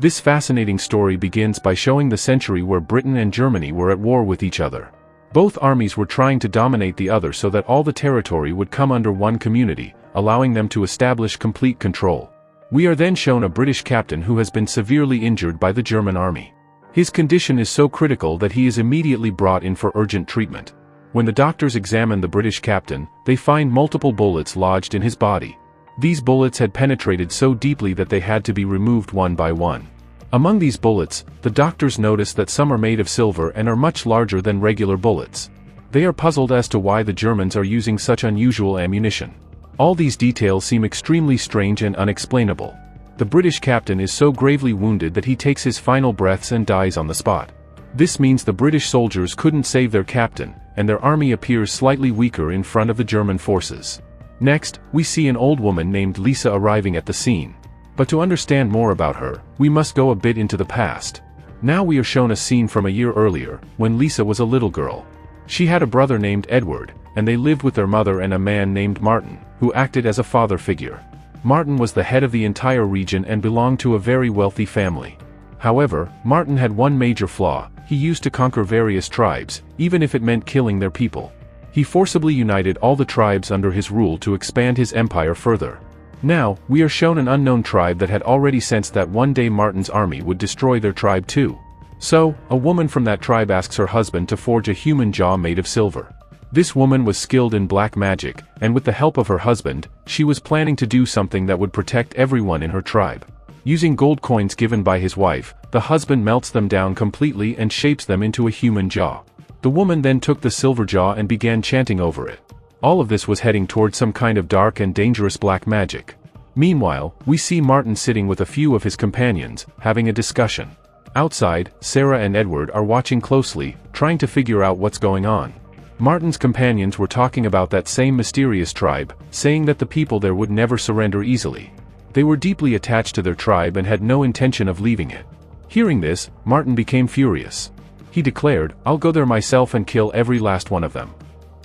This fascinating story begins by showing the century where Britain and Germany were at war with each other. Both armies were trying to dominate the other so that all the territory would come under one community, allowing them to establish complete control. We are then shown a British captain who has been severely injured by the German army. His condition is so critical that he is immediately brought in for urgent treatment. When the doctors examine the British captain, they find multiple bullets lodged in his body. These bullets had penetrated so deeply that they had to be removed one by one. Among these bullets, the doctors notice that some are made of silver and are much larger than regular bullets. They are puzzled as to why the Germans are using such unusual ammunition. All these details seem extremely strange and unexplainable. The British captain is so gravely wounded that he takes his final breaths and dies on the spot. This means the British soldiers couldn't save their captain, and their army appears slightly weaker in front of the German forces. Next, we see an old woman named Lisa arriving at the scene. But to understand more about her, we must go a bit into the past. Now we are shown a scene from a year earlier, when Lisa was a little girl. She had a brother named Edward, and they lived with their mother and a man named Martin, who acted as a father figure. Martin was the head of the entire region and belonged to a very wealthy family. However, Martin had one major flaw: he used to conquer various tribes, even if it meant killing their people. He forcibly united all the tribes under his rule to expand his empire further. Now, we are shown an unknown tribe that had already sensed that one day Martin's army would destroy their tribe too. So, a woman from that tribe asks her husband to forge a human jaw made of silver. This woman was skilled in black magic, and with the help of her husband, she was planning to do something that would protect everyone in her tribe. Using gold coins given by his wife, the husband melts them down completely and shapes them into a human jaw. The woman then took the silver jaw and began chanting over it. All of this was heading towards some kind of dark and dangerous black magic. Meanwhile, we see Martin sitting with a few of his companions, having a discussion. Outside, Sarah and Edward are watching closely, trying to figure out what's going on. Martin's companions were talking about that same mysterious tribe, saying that the people there would never surrender easily. They were deeply attached to their tribe and had no intention of leaving it. Hearing this, Martin became furious. He declared, "I'll go there myself and kill every last one of them."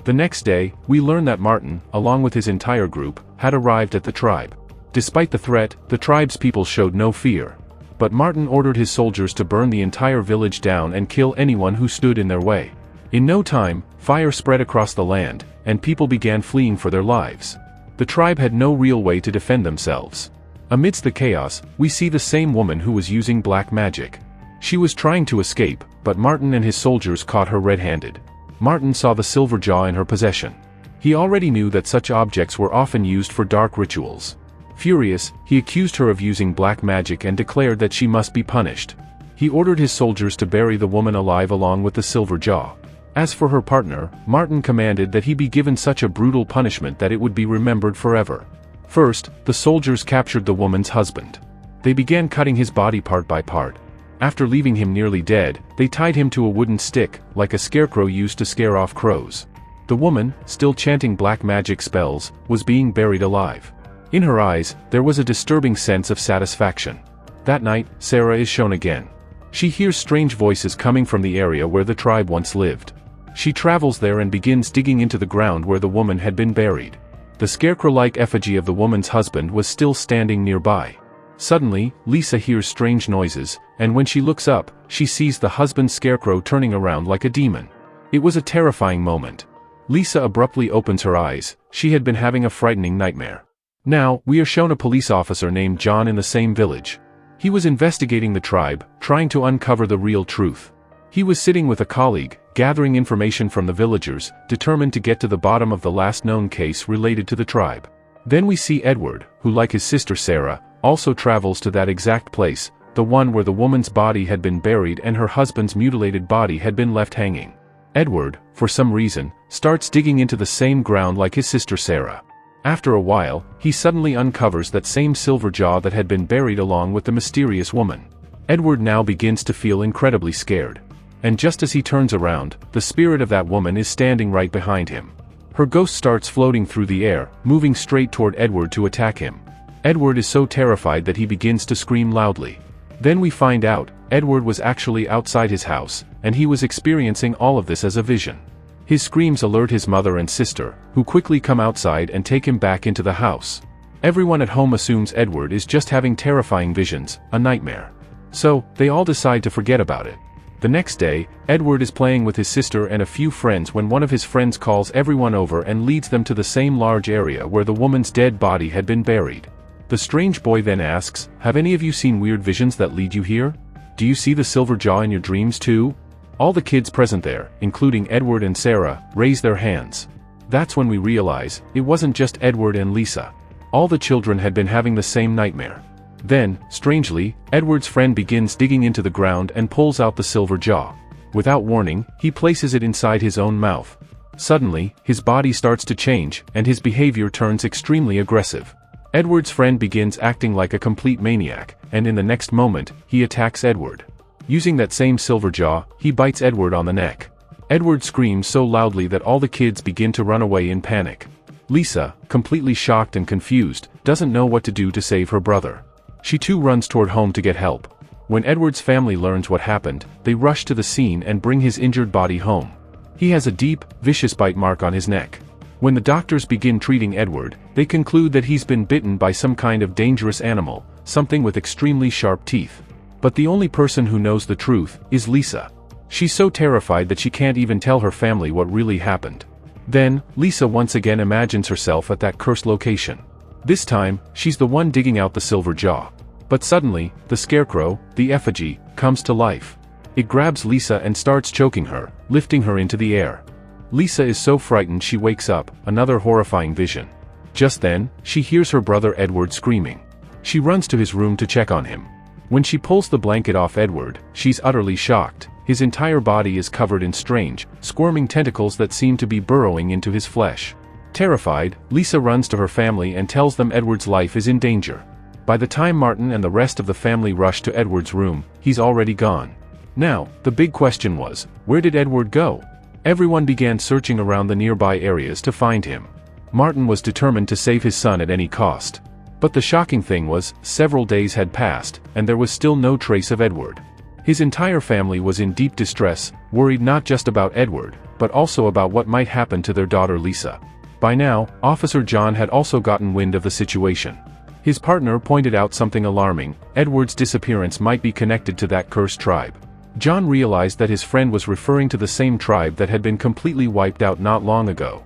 The next day, we learn that Martin, along with his entire group, had arrived at the tribe. Despite the threat, the tribe's people showed no fear. But Martin ordered his soldiers to burn the entire village down and kill anyone who stood in their way. In no time, fire spread across the land, and people began fleeing for their lives. The tribe had no real way to defend themselves. Amidst the chaos, we see the same woman who was using black magic. She was trying to escape, but Martin and his soldiers caught her red-handed. Martin saw the silver jaw in her possession. He already knew that such objects were often used for dark rituals. Furious, he accused her of using black magic and declared that she must be punished. He ordered his soldiers to bury the woman alive along with the silver jaw. As for her partner, Martin commanded that he be given such a brutal punishment that it would be remembered forever. First, the soldiers captured the woman's husband. They began cutting his body part by part. After leaving him nearly dead, they tied him to a wooden stick, like a scarecrow used to scare off crows. The woman, still chanting black magic spells, was being buried alive. In her eyes, there was a disturbing sense of satisfaction. That night, Sarah is shown again. She hears strange voices coming from the area where the tribe once lived. She travels there and begins digging into the ground where the woman had been buried. The scarecrow-like effigy of the woman's husband was still standing nearby. Suddenly, Lisa hears strange noises, and when she looks up, she sees the husband's scarecrow turning around like a demon. It was a terrifying moment. Lisa abruptly opens her eyes. She had been having a frightening nightmare. Now, we are shown a police officer named John in the same village. He was investigating the tribe, trying to uncover the real truth. He was sitting with a colleague, gathering information from the villagers, determined to get to the bottom of the last known case related to the tribe. Then we see Edward, who, like his sister Sarah, also travels to that exact place, the one where the woman's body had been buried and her husband's mutilated body had been left hanging. Edward, for some reason, starts digging into the same ground like his sister Sarah. After a while, he suddenly uncovers that same silver jaw that had been buried along with the mysterious woman. Edward now begins to feel incredibly scared. And just as he turns around, the spirit of that woman is standing right behind him. Her ghost starts floating through the air, moving straight toward Edward to attack him. Edward is so terrified that he begins to scream loudly. Then we find out, Edward was actually outside his house, and he was experiencing all of this as a vision. His screams alert his mother and sister, who quickly come outside and take him back into the house. Everyone at home assumes Edward is just having terrifying visions, a nightmare. So, they all decide to forget about it. The next day, Edward is playing with his sister and a few friends when one of his friends calls everyone over and leads them to the same large area where the woman's dead body had been buried. The strange boy then asks, "Have any of you seen weird visions that lead you here? Do you see the silver jaw in your dreams too?" All the kids present there, including Edward and Sarah, raise their hands. That's when we realize, it wasn't just Edward and Lisa. All the children had been having the same nightmare. Then, strangely, Edward's friend begins digging into the ground and pulls out the silver jaw. Without warning, he places it inside his own mouth. Suddenly, his body starts to change, and his behavior turns extremely aggressive. Edward's friend begins acting like a complete maniac, and in the next moment, he attacks Edward. Using that same silver jaw, he bites Edward on the neck. Edward screams so loudly that all the kids begin to run away in panic. Lisa, completely shocked and confused, doesn't know what to do to save her brother. She too runs toward home to get help. When Edward's family learns what happened, they rush to the scene and bring his injured body home. He has a deep, vicious bite mark on his neck. When the doctors begin treating Edward, they conclude that he's been bitten by some kind of dangerous animal, something with extremely sharp teeth. But the only person who knows the truth is Lisa. She's so terrified that she can't even tell her family what really happened. Then, Lisa once again imagines herself at that cursed location. This time, she's the one digging out the silver jaw. But suddenly, the scarecrow, the effigy, comes to life. It grabs Lisa and starts choking her, lifting her into the air. Lisa is so frightened she wakes up, another horrifying vision. Just then, she hears her brother Edward screaming. She runs to his room to check on him. When she pulls the blanket off Edward, she's utterly shocked. His entire body is covered in strange, squirming tentacles that seem to be burrowing into his flesh. Terrified, Lisa runs to her family and tells them Edward's life is in danger. By the time Martin and the rest of the family rush to Edward's room, he's already gone. Now, the big question was, where did Edward go? Everyone began searching around the nearby areas to find him. Martin was determined to save his son at any cost. But the shocking thing was, several days had passed, and there was still no trace of Edward. His entire family was in deep distress, worried not just about Edward, but also about what might happen to their daughter Lisa. By now, Officer John had also gotten wind of the situation. His partner pointed out something alarming: Edward's disappearance might be connected to that cursed tribe. John realized that his friend was referring to the same tribe that had been completely wiped out not long ago.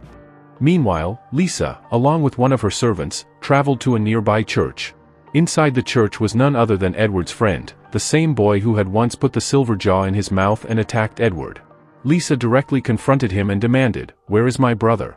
Meanwhile, Lisa, along with one of her servants, traveled to a nearby church. Inside the church was none other than Edward's friend, the same boy who had once put the silver jaw in his mouth and attacked Edward. Lisa directly confronted him and demanded, "Where is my brother?"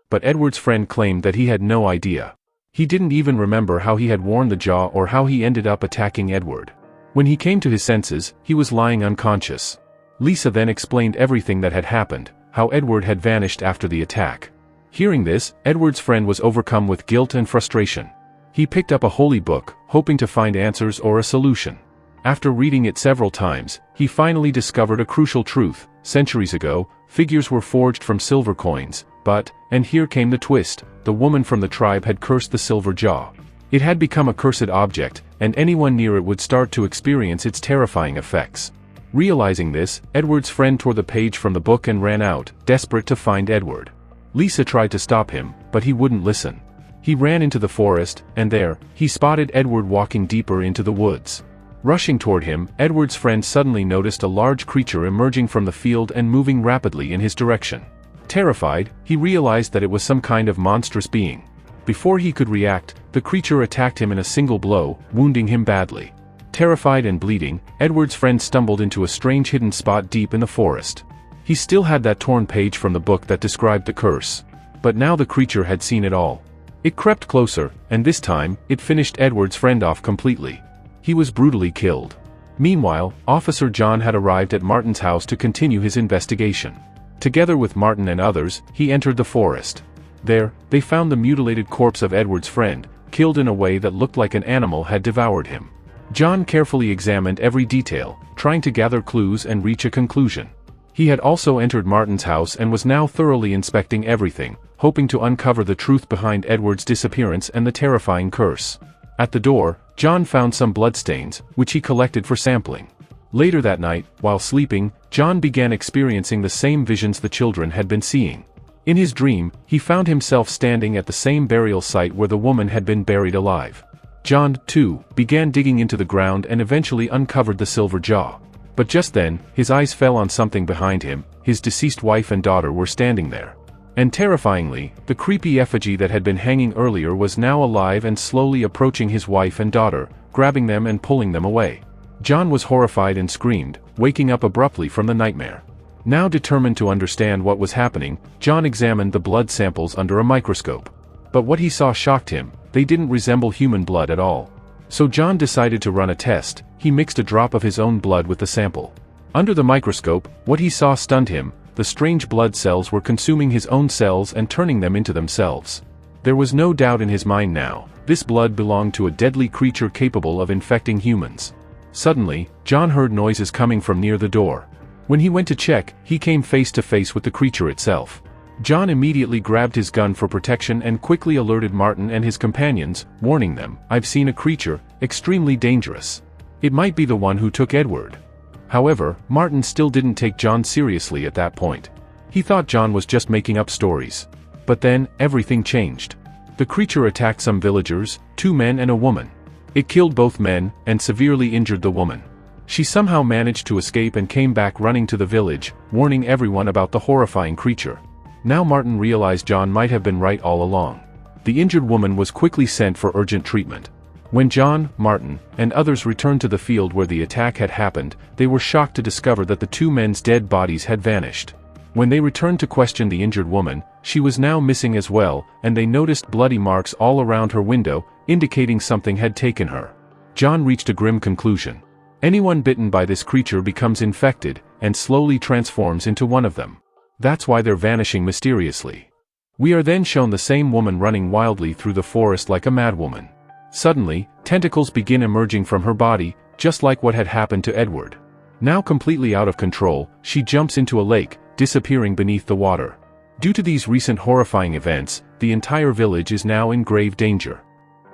But Edward's friend claimed that he had no idea. He didn't even remember how he had worn the jaw or how he ended up attacking Edward. When he came to his senses, he was lying unconscious. Lisa then explained everything that had happened, how Edward had vanished after the attack. Hearing this, Edward's friend was overcome with guilt and frustration. He picked up a holy book, hoping to find answers or a solution. After reading it several times, he finally discovered a crucial truth. Centuries ago, figures were forged from silver coins, but, and here came the twist, the woman from the tribe had cursed the silver jaw. It had become a cursed object, and anyone near it would start to experience its terrifying effects. Realizing this, Edward's friend tore the page from the book and ran out, desperate to find Edward. Lisa tried to stop him, but he wouldn't listen. He ran into the forest, and there, he spotted Edward walking deeper into the woods. Rushing toward him, Edward's friend suddenly noticed a large creature emerging from the field and moving rapidly in his direction. Terrified, he realized that it was some kind of monstrous being. Before he could react, the creature attacked him in a single blow, wounding him badly. Terrified and bleeding, Edward's friend stumbled into a strange hidden spot deep in the forest. He still had that torn page from the book that described the curse. But now the creature had seen it all. It crept closer, and this time, it finished Edward's friend off completely. He was brutally killed. Meanwhile, Officer John had arrived at Martin's house to continue his investigation. Together with Martin and others, he entered the forest. There, they found the mutilated corpse of Edward's friend, killed in a way that looked like an animal had devoured him. John carefully examined every detail, trying to gather clues and reach a conclusion. He had also entered Martin's house and was now thoroughly inspecting everything, hoping to uncover the truth behind Edward's disappearance and the terrifying curse. At the door, John found some bloodstains, which he collected for sampling. Later that night, while sleeping, John began experiencing the same visions the children had been seeing. In his dream, he found himself standing at the same burial site where the woman had been buried alive. John, too, began digging into the ground and eventually uncovered the silver jaw. But just then, his eyes fell on something behind him. His deceased wife and daughter were standing there. And terrifyingly, the creepy effigy that had been hanging earlier was now alive and slowly approaching his wife and daughter, grabbing them and pulling them away. John was horrified and screamed, waking up abruptly from the nightmare. Now determined to understand what was happening, John examined the blood samples under a microscope. But what he saw shocked him. They didn't resemble human blood at all. So John decided to run a test. He mixed a drop of his own blood with the sample. Under the microscope, what he saw stunned him. The strange blood cells were consuming his own cells and turning them into themselves. There was no doubt in his mind now. This blood belonged to a deadly creature capable of infecting humans. Suddenly, John heard noises coming from near the door. When he went to check, he came face to face with the creature itself. John immediately grabbed his gun for protection and quickly alerted Martin and his companions, warning them, "I've seen a creature, extremely dangerous. It might be the one who took Edward." However, Martin still didn't take John seriously at that point. He thought John was just making up stories. But then, everything changed. The creature attacked some villagers, 2 men and a woman. It killed both men, and severely injured the woman. She somehow managed to escape and came back running to the village, warning everyone about the horrifying creature. Now Martin realized John might have been right all along. The injured woman was quickly sent for urgent treatment. When John, Martin, and others returned to the field where the attack had happened, they were shocked to discover that the 2 men's dead bodies had vanished. When they returned to question the injured woman, she was now missing as well, and they noticed bloody marks all around her window, indicating something had taken her. John reached a grim conclusion. Anyone bitten by this creature becomes infected, and slowly transforms into one of them. That's why they're vanishing mysteriously. We are then shown the same woman running wildly through the forest like a madwoman. Suddenly, tentacles begin emerging from her body, just like what had happened to Edward. Now completely out of control, she jumps into a lake, disappearing beneath the water. Due to these recent horrifying events, the entire village is now in grave danger.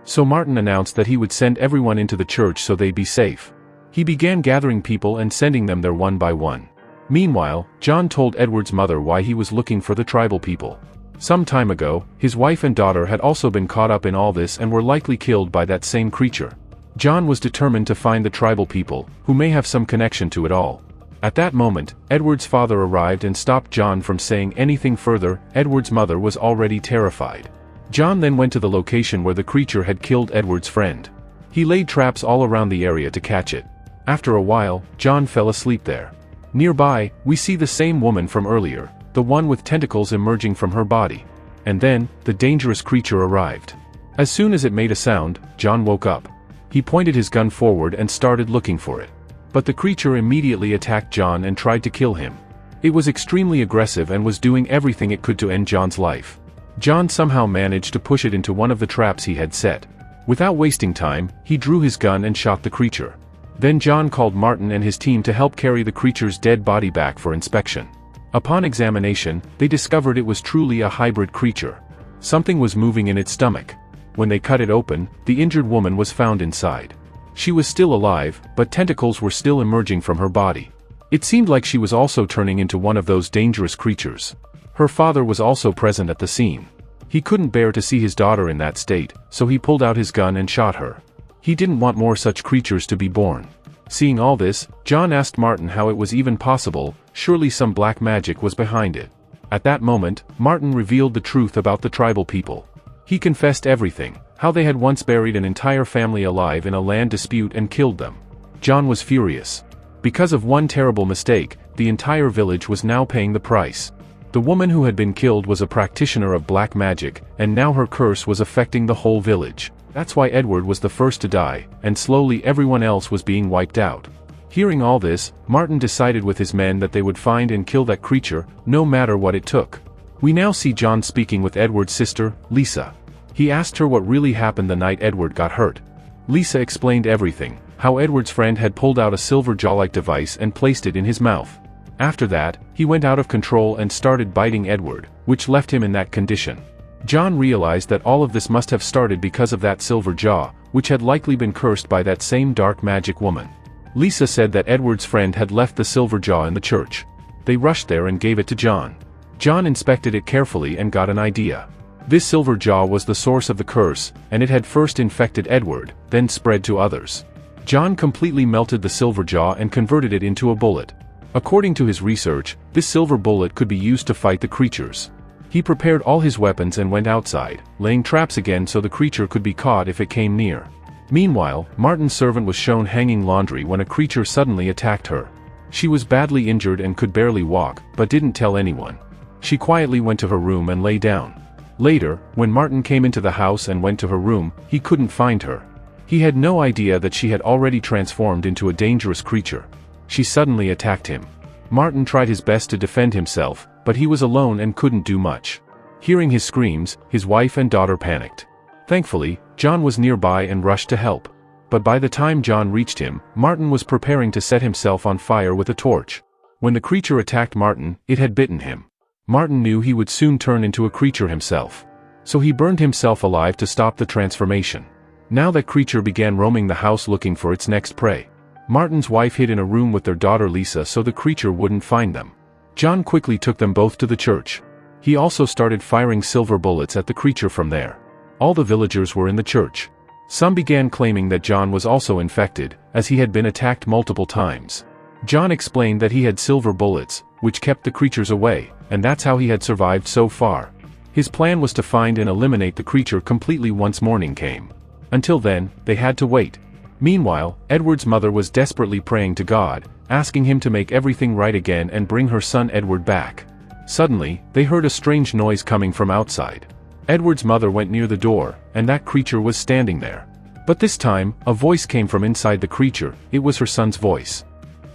So Martin announced that he would send everyone into the church so they'd be safe. He began gathering people and sending them there one by one. Meanwhile, John told Edward's mother why he was looking for the tribal people. Some time ago, his wife and daughter had also been caught up in all this and were likely killed by that same creature. John was determined to find the tribal people, who may have some connection to it all. At that moment, Edward's father arrived and stopped John from saying anything further. Edward's mother was already terrified. John then went to the location where the creature had killed Edward's friend. He laid traps all around the area to catch it. After a while, John fell asleep there. Nearby, we see the same woman from earlier, the one with tentacles emerging from her body. And then, the dangerous creature arrived. As soon as it made a sound, John woke up. He pointed his gun forward and started looking for it. But the creature immediately attacked John and tried to kill him. It was extremely aggressive and was doing everything it could to end John's life. John somehow managed to push it into one of the traps he had set. Without wasting time, he drew his gun and shot the creature. Then John called Martin and his team to help carry the creature's dead body back for inspection. Upon examination, they discovered it was truly a hybrid creature. Something was moving in its stomach. When they cut it open, the injured woman was found inside. She was still alive, but tentacles were still emerging from her body. It seemed like she was also turning into one of those dangerous creatures. Her father was also present at the scene. He couldn't bear to see his daughter in that state, so he pulled out his gun and shot her. He didn't want more such creatures to be born. Seeing all this, John asked Martin how it was even possible. Surely some black magic was behind it. At that moment, Martin revealed the truth about the tribal people. He confessed everything, how they had once buried an entire family alive in a land dispute and killed them. John was furious. Because of one terrible mistake, the entire village was now paying the price. The woman who had been killed was a practitioner of black magic, and now her curse was affecting the whole village. That's why Edward was the first to die, and slowly everyone else was being wiped out. Hearing all this, Martin decided with his men that they would find and kill that creature, no matter what it took. We now see John speaking with Edward's sister, Lisa. He asked her what really happened the night Edward got hurt. Lisa explained everything, how Edward's friend had pulled out a silver jaw-like device and placed it in his mouth. After that, he went out of control and started biting Edward, which left him in that condition. John realized that all of this must have started because of that silver jaw, which had likely been cursed by that same dark magic woman. Lisa said that Edward's friend had left the silver jaw in the church. They rushed there and gave it to John. John inspected it carefully and got an idea. This silver jaw was the source of the curse, and it had first infected Edward, then spread to others. John completely melted the silver jaw and converted it into a bullet. According to his research, this silver bullet could be used to fight the creatures. He prepared all his weapons and went outside, laying traps again so the creature could be caught if it came near. Meanwhile, Martin's servant was shown hanging laundry when a creature suddenly attacked her. She was badly injured and could barely walk, but didn't tell anyone. She quietly went to her room and lay down. Later, when Martin came into the house and went to her room, he couldn't find her. He had no idea that she had already transformed into a dangerous creature. She suddenly attacked him. Martin tried his best to defend himself, but he was alone and couldn't do much. Hearing his screams, his wife and daughter panicked. Thankfully, John was nearby and rushed to help. But by the time John reached him, Martin was preparing to set himself on fire with a torch. When the creature attacked Martin, it had bitten him. Martin knew he would soon turn into a creature himself. So he burned himself alive to stop the transformation. Now that creature began roaming the house looking for its next prey. Martin's wife hid in a room with their daughter Lisa so the creature wouldn't find them. John quickly took them both to the church. He also started firing silver bullets at the creature from there. All the villagers were in the church. Some began claiming that John was also infected, as he had been attacked multiple times. John explained that he had silver bullets, which kept the creatures away, and that's how he had survived so far. His plan was to find and eliminate the creature completely once morning came. Until then, they had to wait. Meanwhile, Edward's mother was desperately praying to God, asking him to make everything right again and bring her son Edward back. Suddenly, they heard a strange noise coming from outside. Edward's mother went near the door, and that creature was standing there. But this time, a voice came from inside the creature. It was her son's voice.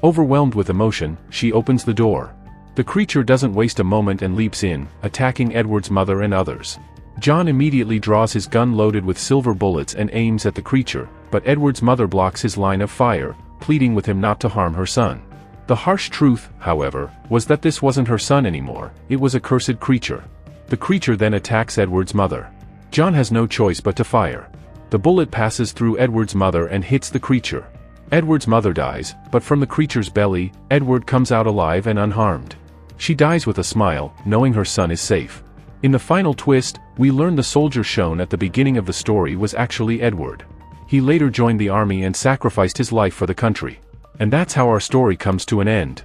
Overwhelmed with emotion, she opens the door. The creature doesn't waste a moment and leaps in, attacking Edward's mother and others. John immediately draws his gun loaded with silver bullets and aims at the creature, but Edward's mother blocks his line of fire, pleading with him not to harm her son. The harsh truth, however, was that this wasn't her son anymore, it was a cursed creature. The creature then attacks Edward's mother. John has no choice but to fire. The bullet passes through Edward's mother and hits the creature. Edward's mother dies, but from the creature's belly, Edward comes out alive and unharmed. She dies with a smile, knowing her son is safe. In the final twist, we learn the soldier shown at the beginning of the story was actually Edward. He later joined the army and sacrificed his life for the country. And that's how our story comes to an end.